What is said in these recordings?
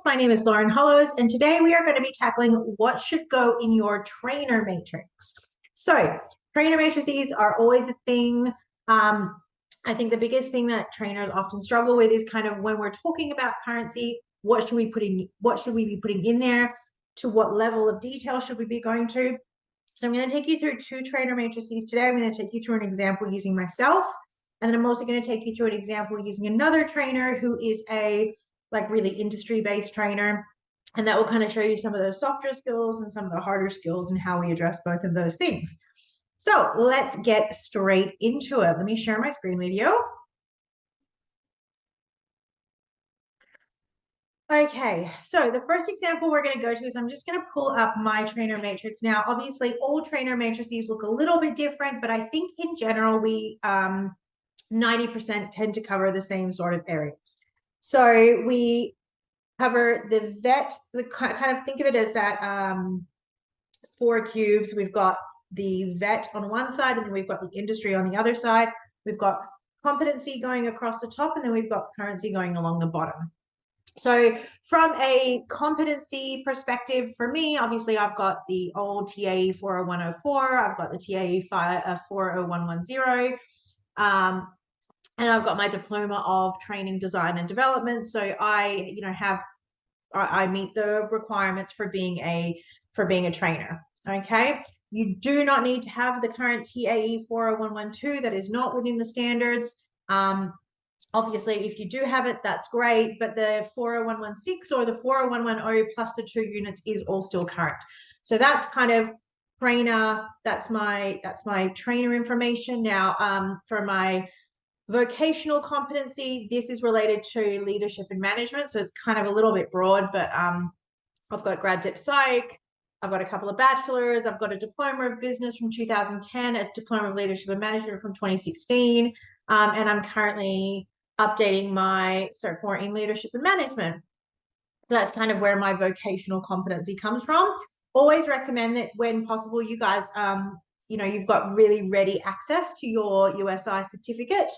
My name is Lauren Hollows, and today we are going to be tackling what should go in your trainer matrix. So, trainer matrices are always a thing. I think the biggest thing that trainers often struggle with is kind of when we're talking about currency, what should we put in? What should we be putting in there? To what level of detail should we be going to? So, I'm going to take you through two trainer matrices today. I'm going to take you through an example using myself, and then I'm also going to take you through an example using another trainer who is a really industry-based trainer. And that will kind of show you some of those softer skills and some of the harder skills and how we address both of those things. So let's get straight into it. Let me share my screen with you. Okay, so the first example we're going to go to is I'm just going to pull up my trainer matrix. Now, obviously, all trainer matrices look a little bit different, but I think in general, we 90% tend to cover the same sort of areas. So we cover the vet, kind of think of it as that four cubes. We've got the vet on one side, and then we've got the industry on the other side. We've got competency going across the top, and then we've got currency going along the bottom. So from a competency perspective, for me, obviously, I've got the old TAE 40104, I've got the TAE 40110, and I've got my diploma of training, design, and development. So I meet the requirements for being a trainer. Okay. You do not need to have the current TAE 40112. That is not within the standards. Obviously, if you do have it, that's great. But the 40116 or the 40110 plus the 2 units is all still current. So that's kind of trainer. That's my trainer information. Now, for my vocational competency, this is related to leadership and management. So it's kind of a little bit broad, but I've got grad dip psych. I've got a couple of bachelors. I've got a diploma of business from 2010, a diploma of leadership and management from 2016. And I'm currently updating my Cert 4 in leadership and management. So that's kind of where my vocational competency comes from. Always recommend that when possible, you guys, you've got really ready access to your USI certificate.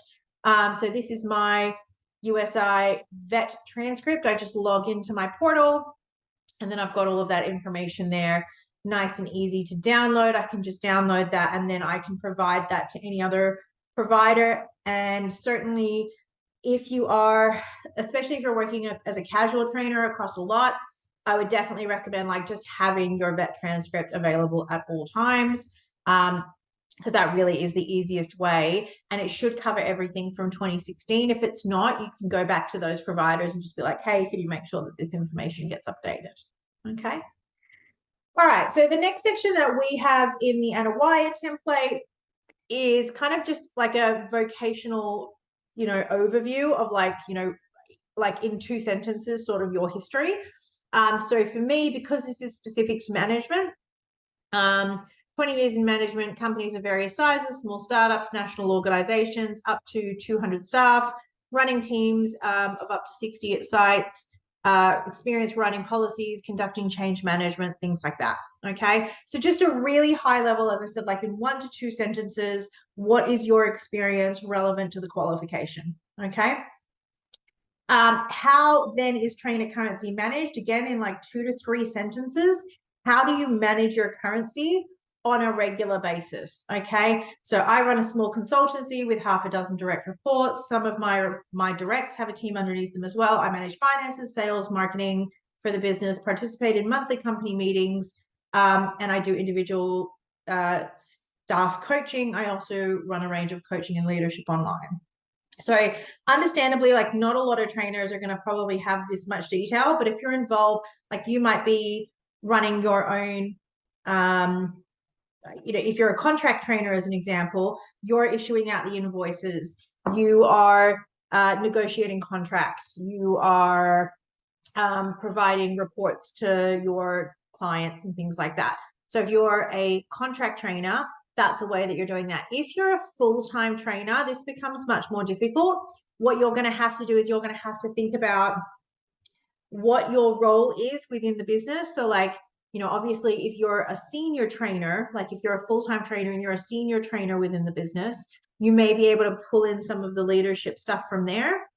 So this is my USI vet transcript. I just log into my portal, and then I've got all of that information there, nice and easy to download. I can just download that, and then I can provide that to any other provider. And certainly if you are, especially if you're working as a casual trainer across a lot, I would definitely recommend just having your vet transcript available at all times. Because that really is the easiest way, and it should cover everything from 2016. If it's not, you can go back to those providers and just be like, hey, can you make sure that this information gets updated? Okay. All right, so the next section that we have in the Anawaya template is kind of just like a vocational, overview of in 2 sentences, sort of your history. So for me, because this is specific to management, 20 years in management, companies of various sizes, small startups, national organizations, up to 200 staff, running teams of up to 60 at sites, experience writing policies, conducting change management, things like that. Okay. So just a really high level, as I said, in 1 to 2 sentences, what is your experience relevant to the qualification? Okay. How then is trainer currency managed? Again, in 2 to 3 sentences, how do you manage your currency on a regular basis? Okay, so I run a small consultancy with half a dozen direct reports. Some of my directs have a team underneath them as well. I manage finances, sales, marketing for the business, participate in monthly company meetings, and I do individual staff coaching. I also run a range of coaching and leadership online. So understandably, not a lot of trainers are going to probably have this much detail, but if you're involved, you might be running your own, if you're a contract trainer, as an example, you're issuing out the invoices, you are negotiating contracts, you are providing reports to your clients and things like that. So if you're a contract trainer, that's a way that you're doing that. If you're a full-time trainer, this becomes much more difficult. What you're going to have to do is you're going to have to think about what your role is within the business. So obviously if you're a senior trainer, if you're a full-time trainer and you're a senior trainer within the business, you may be able to pull in some of the leadership stuff from there.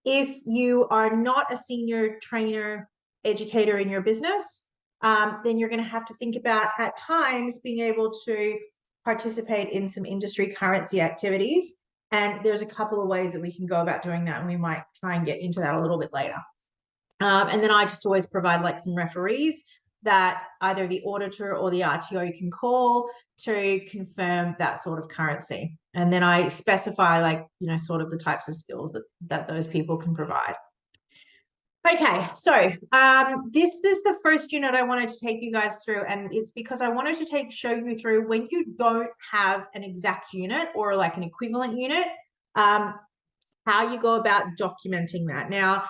If you are not a senior trainer educator in your business, then you're going to have to think about at times being able to participate in some industry currency activities. And there's a couple of ways that we can go about doing that. And we might try and get into that a little bit later. And then I just always provide like some referees that either the auditor or the RTO can call to confirm that sort of currency. And then I specify like, you know, sort of the types of skills that those people can provide. Okay, so this is the first unit I wanted to take you guys through, and it's because I wanted to show you through when you don't have an exact unit or like an equivalent unit, how you go about documenting that. Now,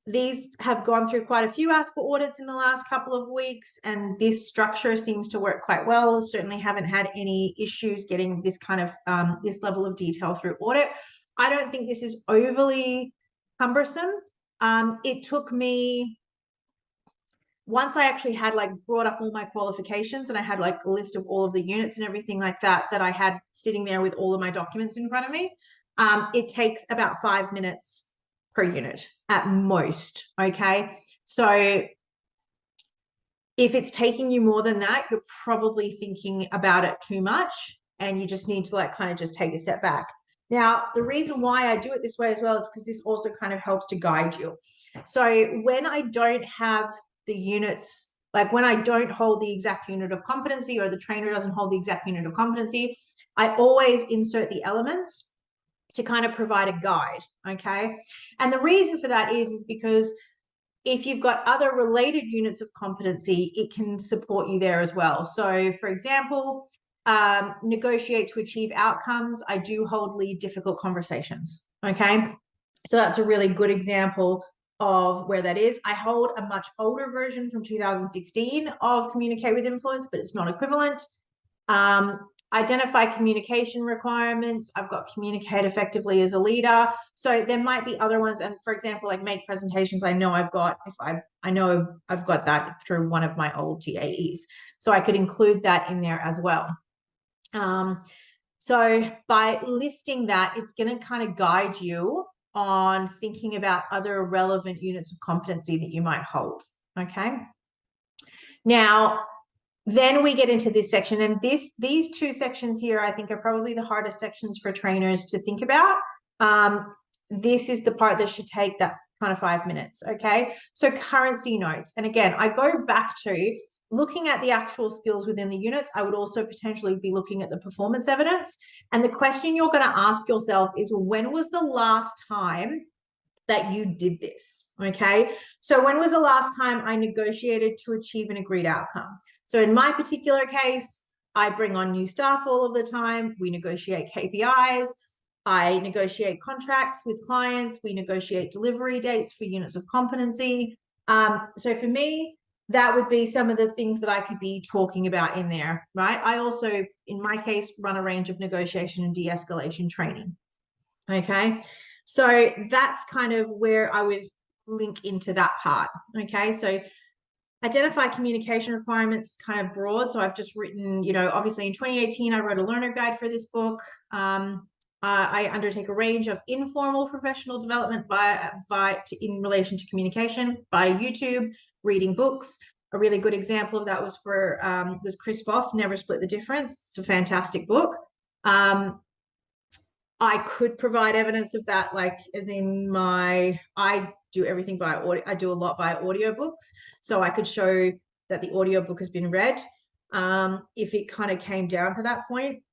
these have gone through quite a few ASPA audits in the last couple of weeks, and this structure seems to work quite well. Certainly haven't had any issues getting this kind of this level of detail through audit. I don't think this is overly cumbersome. It took me, once I actually had like brought up all my qualifications and I had like a list of all of the units and everything like that I had sitting there with all of my documents in front of me, it takes about 5 minutes per unit at most. Okay, so if it's taking you more than that, you're probably thinking about it too much and you just need to like kind of just take a step back. Now, the reason why I do it this way as well is because this also kind of helps to guide you. So when I don't have the units, like when I don't hold the exact unit of competency or the trainer doesn't hold the exact unit of competency, I always insert the elements to kind of provide a guide, okay? And the reason for that is because if you've got other related units of competency, it can support you there as well. So for example, negotiate to achieve outcomes. I do hold lead difficult conversations. Okay. So that's a really good example of where that is. I hold a much older version from 2016 of communicate with influence, but it's not equivalent. Identify communication requirements. I've got communicate effectively as a leader. So there might be other ones. And for example, like make presentations, I know I've got, I know I've got that through one of my old TAEs. So I could include that in there as well. So by listing that, it's going to kind of guide you on thinking about other relevant units of competency that you might hold. Okay. Now, then we get into this section, and these two sections here, I think, are probably the hardest sections for trainers to think about. This is the part that should take that kind of 5 minutes, okay? So currency notes. And again, I go back to looking at the actual skills within the units. I would also potentially be looking at the performance evidence. And the question you're going to ask yourself is, when was the last time that you did this? Okay. So when was the last time I negotiated to achieve an agreed outcome? So in my particular case, I bring on new staff all of the time. We negotiate KPIs. I negotiate contracts with clients. We negotiate delivery dates for units of competency. So for me, that would be some of the things that I could be talking about in there, right? I also, in my case, run a range of negotiation and de-escalation training. Okay. So that's kind of where I would link into that part. Okay. So identify communication requirements, kind of broad. So I've just written, you know, obviously in 2018, I wrote a learner guide for this book. I undertake a range of informal professional development in relation to communication via YouTube, reading books. A really good example of that was was Chris Voss, Never Split the Difference. It's a fantastic book. I could provide evidence of that, like as in I do everything via audio. I do a lot via audiobooks. So I could show that the audiobook has been read if it kind of came down to that point.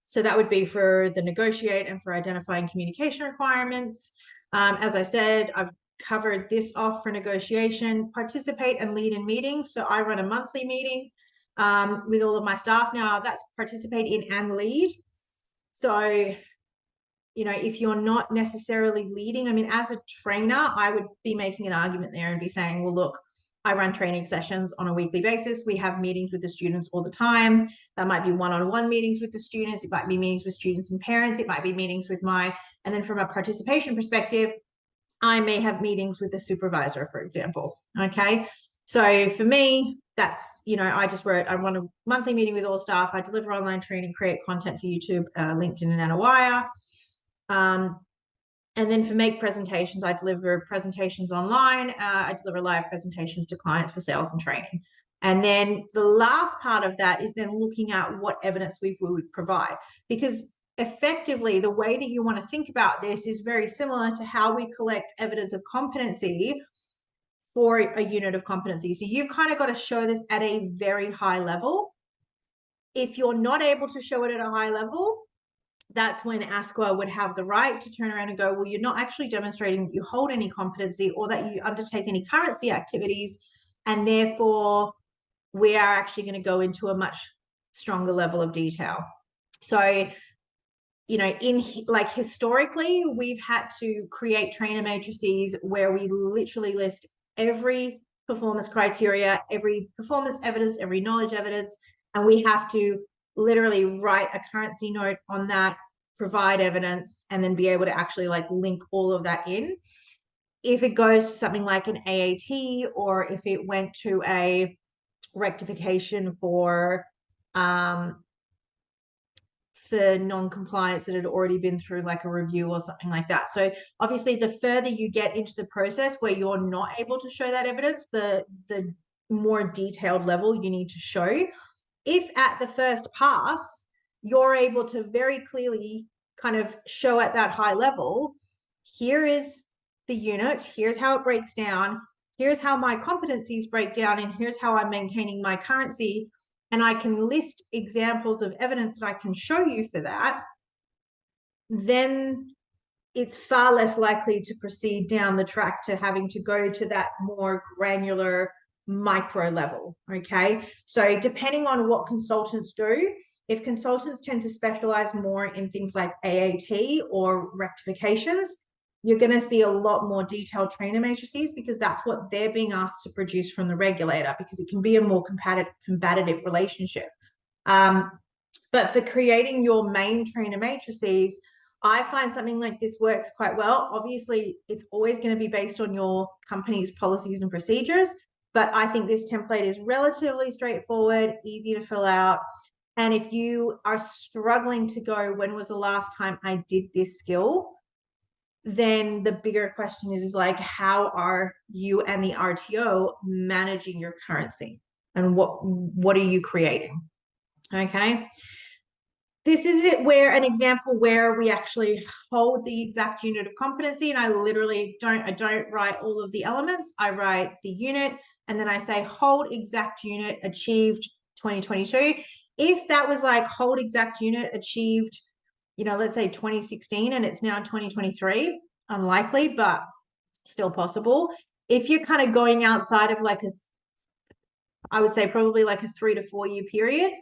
So that would be for the negotiate and for identifying communication requirements. As I said, I've covered this off for negotiation, participate and lead in meetings. So I run a monthly meeting with all of my staff. Now that's participate in and lead. So, you know, if you're not necessarily leading, I mean, as a trainer, I would be making an argument there and be saying, well, look, I run training sessions on a weekly basis. We have meetings with the students all the time. That might be one-on-one meetings with the students. It might be meetings with students and parents. It might be meetings with and then from a participation perspective, I may have meetings with the supervisor, for example. Okay. So for me, that's, you know, I run a monthly meeting with all staff. I deliver online training, create content for YouTube, LinkedIn, and Anawire. And And then for make presentations, I deliver presentations online. I deliver live presentations to clients for sales and training. And then the last part of that is then looking at what evidence we would provide, because effectively the way that you want to think about this is very similar to how we collect evidence of competency for a unit of competency. So you've kind of got to show this at a very high level. If you're not able to show it at a high level, that's when ASQA would have the right to turn around and go, well, you're not actually demonstrating that you hold any competency or that you undertake any currency activities, and therefore we are actually going to go into a much stronger level of detail. So, you know, in like historically, we've had to create trainer matrices where we literally list every performance criteria, every performance evidence, every knowledge evidence, and we have to literally write a currency note on that, provide evidence, and then be able to actually like link all of that in. If it goes to something like an AAT, or if it went to a rectification for non-compliance that had already been through like a review or something like that. So obviously the further you get into the process where you're not able to show that evidence, the more detailed level you need to show. If at the first pass, you're able to very clearly kind of show at that high level, here is the unit, here's how it breaks down, here's how my competencies break down, and here's how I'm maintaining my currency, and I can list examples of evidence that I can show you for that, then it's far less likely to proceed down the track to having to go to that more granular micro level. Okay. So depending on what consultants do, if consultants tend to specialize more in things like AAT or rectifications, you're going to see a lot more detailed trainer matrices, because that's what they're being asked to produce from the regulator, because it can be a more combative relationship. But for creating your main trainer matrices, I find something like this works quite well. Obviously, it's always going to be based on your company's policies and procedures, but I think this template is relatively straightforward, easy to fill out. And if you are struggling to go, when was the last time I did this skill? Then the bigger question is like, how are you and the RTO managing your currency? And what are you creating? Okay. This is it, where an example where we actually hold the exact unit of competency, and I literally don't write all of the elements. I write the unit, and then I say hold exact unit achieved 2022. If that was like hold exact unit achieved, you know, let's say 2016 and it's now 2023, unlikely, but still possible. If you're kind of going outside of like I would say probably like a 3 to 4 year period,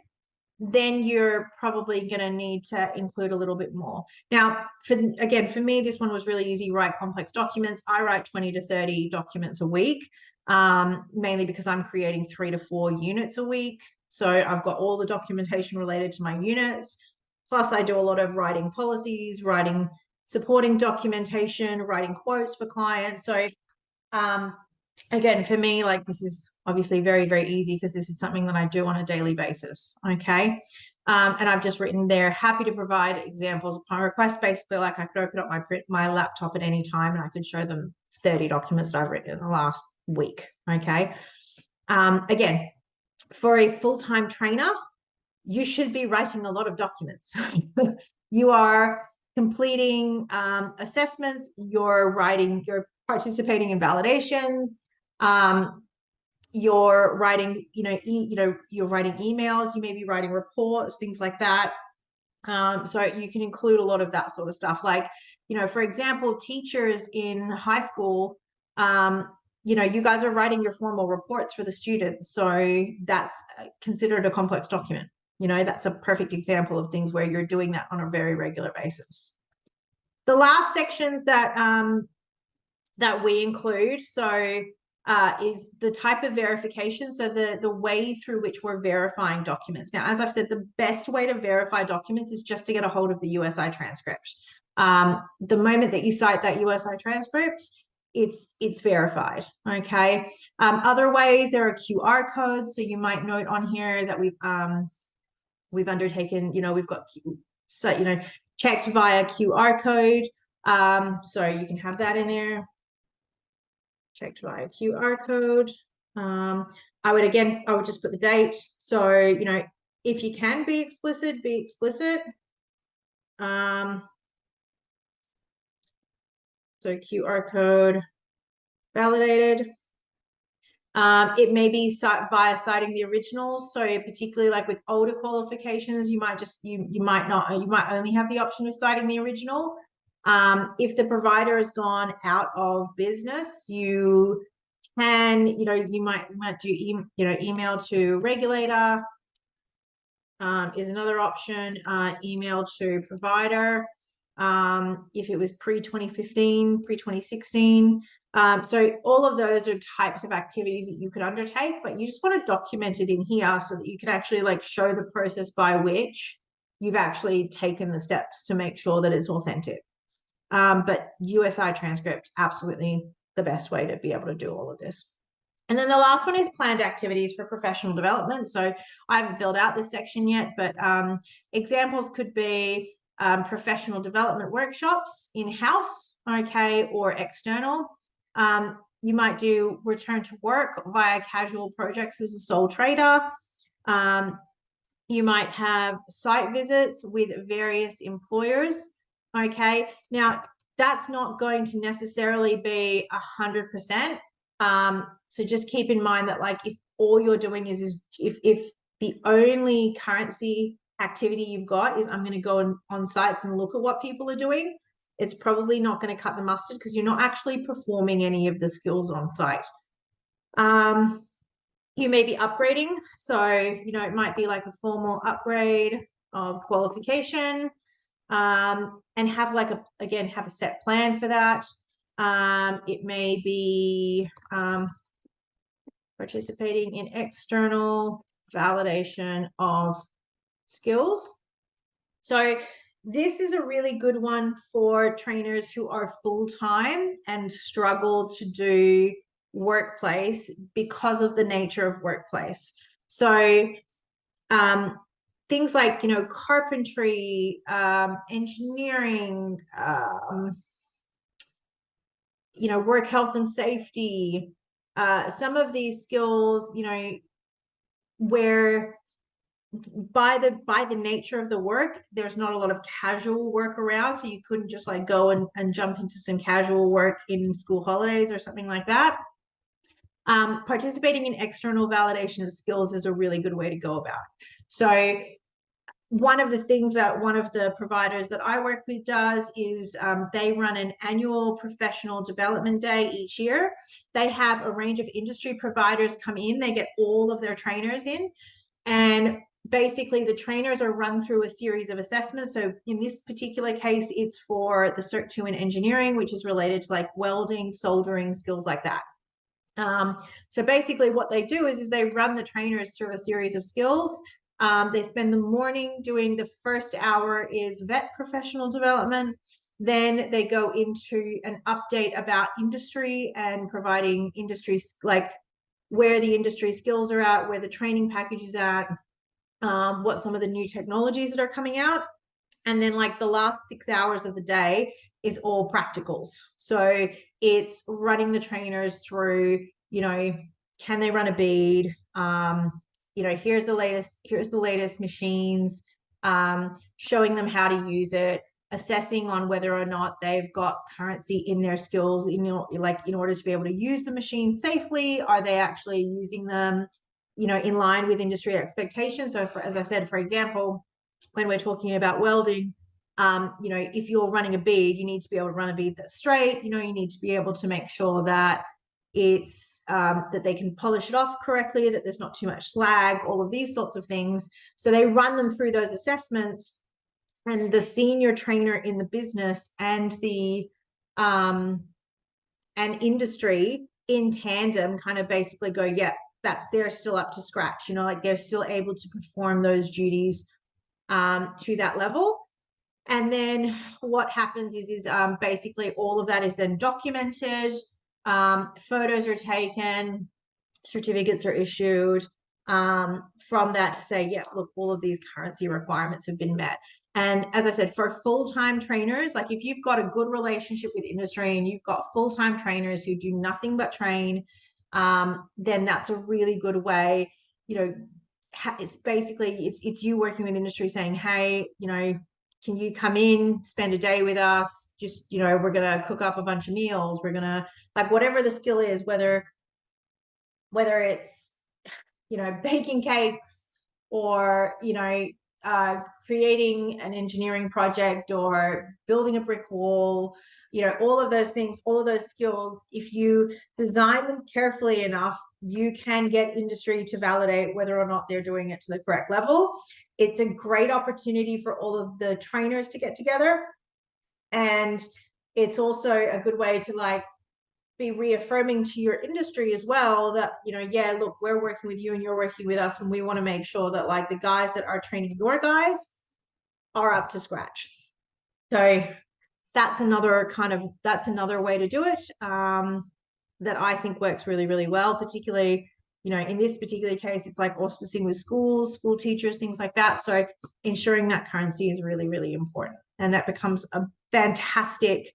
then you're probably going to need to include a little bit more. Now, for me, this one was really easy. Write complex documents. I write 20 to 30 documents a week, mainly because I'm creating 3 to 4 units a week. So I've got all the documentation related to my units. Plus, I do a lot of writing policies, writing supporting documentation, writing quotes for clients. So again, for me, like this is obviously very, very easy because this is something that I do on a daily basis. Okay. And I've just written there, happy to provide examples upon request. Basically, like I could open up my laptop at any time and I could show them 30 documents that I've written in the last week. Okay. Again, for a full-time trainer, you should be writing a lot of documents. You are completing assessments, you're participating in validations, you're writing, you're writing emails, you may be writing reports, things like that. So you can include a lot of that sort of stuff. Like, for example, teachers in high school, you guys are writing your formal reports for the students. So that's considered a complex document. That's a perfect example of things where you're doing that on a very regular basis. The last sections that we include, is the type of verification. So the way through which we're verifying documents. Now, as I've said, the best way to verify documents is just to get a hold of the USI transcript. The moment that you cite that USI transcript, it's verified. Okay. Other ways, there are QR codes. So you might note on here that we've undertaken, we've got checked via QR code. So you can have that in there. Checked via QR code. I would just put the date. So, you know, if you can be explicit, be explicit. So QR code validated. It may be via citing the originals. So particularly like with older qualifications, you might only have the option of citing the original. If the provider has gone out of business, you can, you might do, email to regulator is another option. Email to provider. If it was pre-2015, pre-2016. So all of those are types of activities that you could undertake, but you just want to document it in here so that you can actually like show the process by which you've actually taken the steps to make sure that it's authentic. But USI transcript, absolutely the best way to be able to do all of this. And then the last one is planned activities for professional development. So I haven't filled out this section yet, but examples could be professional development workshops in-house, okay, or external. You might do return to work via casual projects as a sole trader. You might have site visits with various employers, okay. Now, that's not going to necessarily be 100%. So just keep in mind that like if all you're doing is if the only currency activity you've got is I'm going to go on sites and look at what people are doing, it's probably not going to cut the mustard because you're not actually performing any of the skills on site. You may be upgrading. So, it might be like a formal upgrade of qualification, and have like have a set plan for that. It may be participating in external validation of skills. So this is a really good one for trainers who are full-time and struggle to do workplace because of the nature of workplace. So things like, carpentry, engineering, work health and safety, some of these skills, where by the nature of the work, there's not a lot of casual work around. So you couldn't just like go and jump into some casual work in school holidays or something like that. Participating in external validation of skills is a really good way to go about it. So one of the things that one of the providers that I work with does is they run an annual professional development day each year. They have a range of industry providers come in. They get all of their trainers in, and basically the trainers are run through a series of assessments. So in this particular case, it's for the Cert 2 in engineering, which is related to like welding, soldering, skills like that. So basically what they do is they run the trainers through a series of skills. They spend the morning doing the first hour is vet professional development. Then they go into an update about industry and providing industries, like where the industry skills are at, where the training package is at, what some of the new technologies that are coming out. And then like the last 6 hours of the day is all practicals. So it's running the trainers through, can they run a bead? Here's the latest machines, showing them how to use it, assessing on whether or not they've got currency in their skills, in order to be able to use the machines safely. Are they actually using them, in line with industry expectations? So as I said, for example, when we're talking about welding, if you're running a bead, you need to be able to run a bead that's straight. You need to be able to make sure that it's that they can polish it off correctly, that there's not too much slag, all of these sorts of things. So they run them through those assessments, and the senior trainer in the business and the and industry in tandem kind of basically go, yeah, that they're still up to scratch, like they're still able to perform those duties to that level. And then what happens is basically all of that is then documented. Photos are taken, certificates are issued from that to say, yeah, look, all of these currency requirements have been met. And as I said, for full-time trainers, like if you've got a good relationship with industry and you've got full-time trainers who do nothing but train, then that's a really good way. You know, it's basically it's you working with industry saying, hey, you know, can you come in, spend a day with us? Just, you know, we're gonna cook up a bunch of meals. We're gonna, like, whatever the skill is, whether it's, you know, baking cakes, or, you know, creating an engineering project or building a brick wall, you know, all of those things, all of those skills, if you design them carefully enough, you can get industry to validate whether or not they're doing it to the correct level. It's a great opportunity for all of the trainers to get together. And it's also a good way to, like, be reaffirming to your industry as well that, you know, yeah, look, we're working with you and you're working with us, and we want to make sure that, like, the guys that are training your guys are up to scratch. So that's another way to do it, that I think works really, really well, particularly, you know, in this particular case, it's like auspicing with schools, school teachers, things like that. So ensuring that currency is really, really important, and that becomes a fantastic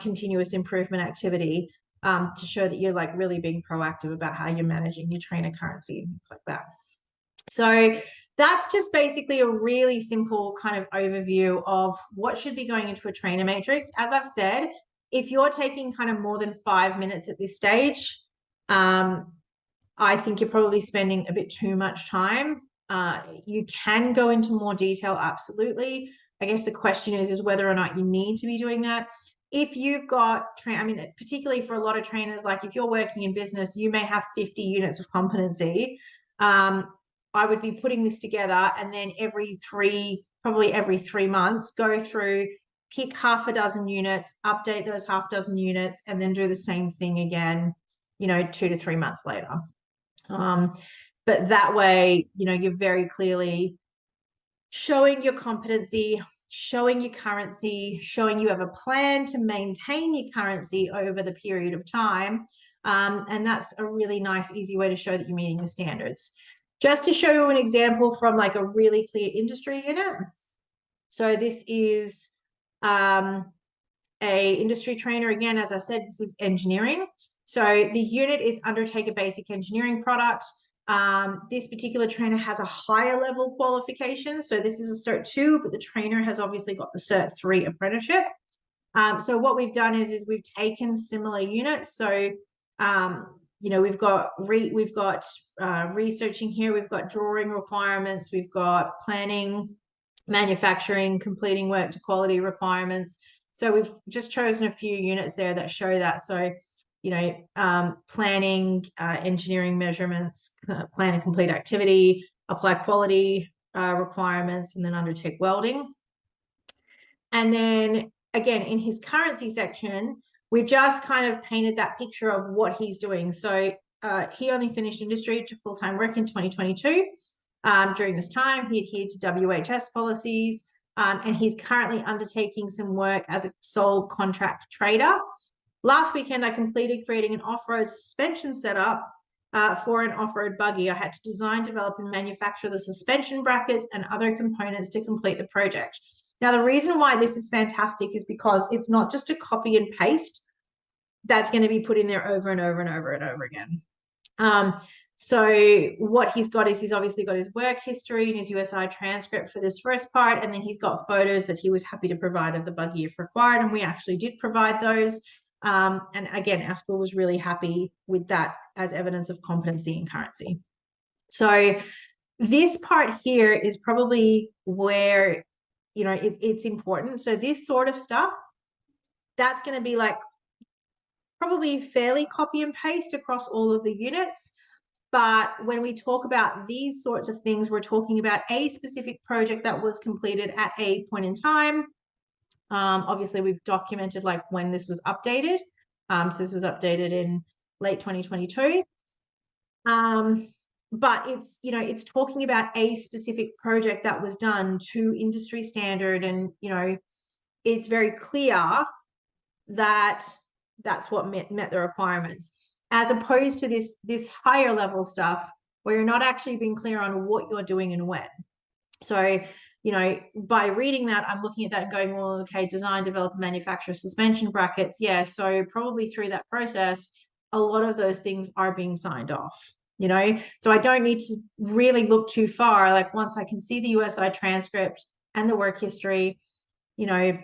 continuous improvement activity, to show that you're, like, really being proactive about how you're managing your trainer currency and things like that. So that's just basically a really simple kind of overview of what should be going into a trainer matrix. As I've said, if you're taking kind of more than 5 minutes at this stage, I think you're probably spending a bit too much time. You can go into more detail, absolutely. I guess the question is whether or not you need to be doing that. If you've got, I mean, particularly for a lot of trainers, like if you're working in business, you may have 50 units of competency. I would be putting this together, and then probably every 3 months, go through, pick half a dozen units, update those half dozen units, and then do the same thing again, you know, 2 to 3 months later. But that way, you know, you're very clearly showing your competency, showing your currency, showing you have a plan to maintain your currency over the period of time. And that's a really nice, easy way to show that you're meeting the standards. Just to show you an example from, like, a really clear industry unit. So this is a industry trainer. Again, as I said, this is engineering. So the unit is undertake a basic engineering product. This particular trainer has a higher level qualification. So this is a Cert 2, but the trainer has obviously got the Cert 3 apprenticeship. So what we've done is we've taken similar units. So, you know, we've got researching here, we've got drawing requirements, we've got planning, manufacturing, completing work to quality requirements. So we've just chosen a few units there that show that. So, you know, planning, engineering measurements, plan and complete activity, apply quality requirements, and then undertake welding. And then again, in his currency section, we've just kind of painted that picture of what he's doing. So he only finished industry to full-time work in 2022. During this time, he adhered to WHS policies, and he's currently undertaking some work as a sole contract trader. Last weekend, I completed creating an off-road suspension setup for an off-road buggy. I had to design, develop, and manufacture the suspension brackets and other components to complete the project. Now, the reason why this is fantastic is because it's not just a copy and paste that's going to be put in there over and over and over and over again. So what he's got is he's obviously got his work history and his USI transcript for this first part, and then he's got photos that he was happy to provide of the buggy if required, and we actually did provide those. And again, our school was really happy with that as evidence of competency and currency. So this part here is probably where, you know, it's important. So this sort of stuff, that's going to be like probably fairly copy and paste across all of the units. But when we talk about these sorts of things, we're talking about a specific project that was completed at a point in time. Obviously, we've documented, like, when this was updated. So this was updated in late 2022. But it's, you know, it's talking about a specific project that was done to industry standard, and, you know, it's very clear that that's what met the requirements, as opposed to this higher level stuff where you're not actually being clear on what you're doing and when. So you know, by reading that, I'm looking at that and going, well, okay, design, develop, manufacture suspension brackets. Yeah. So probably through that process, a lot of those things are being signed off, you know? So I don't need to really look too far. Like once I can see the USI transcript and the work history, you know,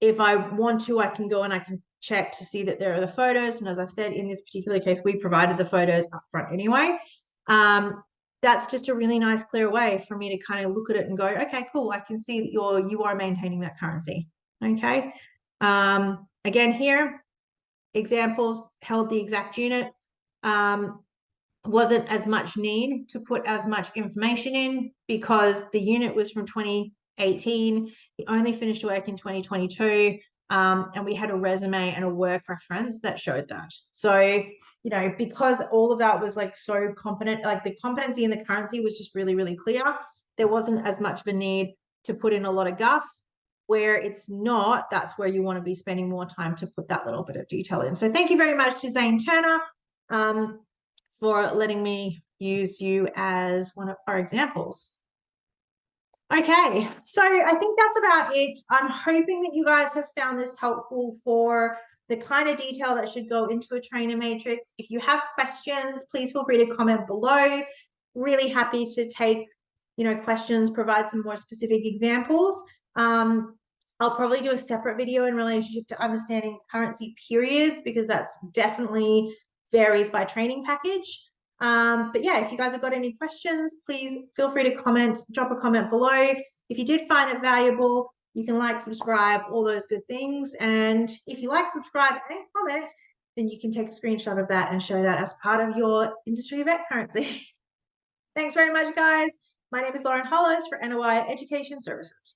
if I want to, I can go and I can check to see that there are the photos. And as I've said, in this particular case, we provided the photos up front anyway. That's just a really nice, clear way for me to kind of look at it and go, okay, cool. I can see that you are maintaining that currency. Okay. Again, here, examples held the exact unit. Wasn't as much need to put as much information in because the unit was from 2018. He only finished work in 2022. And we had a resume and a work reference that showed that. So, you know, because all of that was like so competent, like the competency and the currency was just really, really clear. There wasn't as much of a need to put in a lot of guff. Where it's not, that's where you want to be spending more time to put that little bit of detail in. So thank you very much to Zane Turner for letting me use you as one of our examples. Okay, so I think that's about it. I'm hoping that you guys have found this helpful for the kind of detail that should go into a trainer matrix. If you have questions, please feel free to comment below. Really happy to take, you know, questions, provide some more specific examples. I'll probably do a separate video in relationship to understanding currency periods because that's definitely varies by training package. But yeah, if you guys have got any questions, please feel free to comment, drop a comment below. If you did find it valuable, you can like, subscribe, all those good things. And if you like, subscribe, and comment, then you can take a screenshot of that and show that as part of your industry vet currency. Thanks very much, guys. My name is Lauren Hollows for NOI Education Services.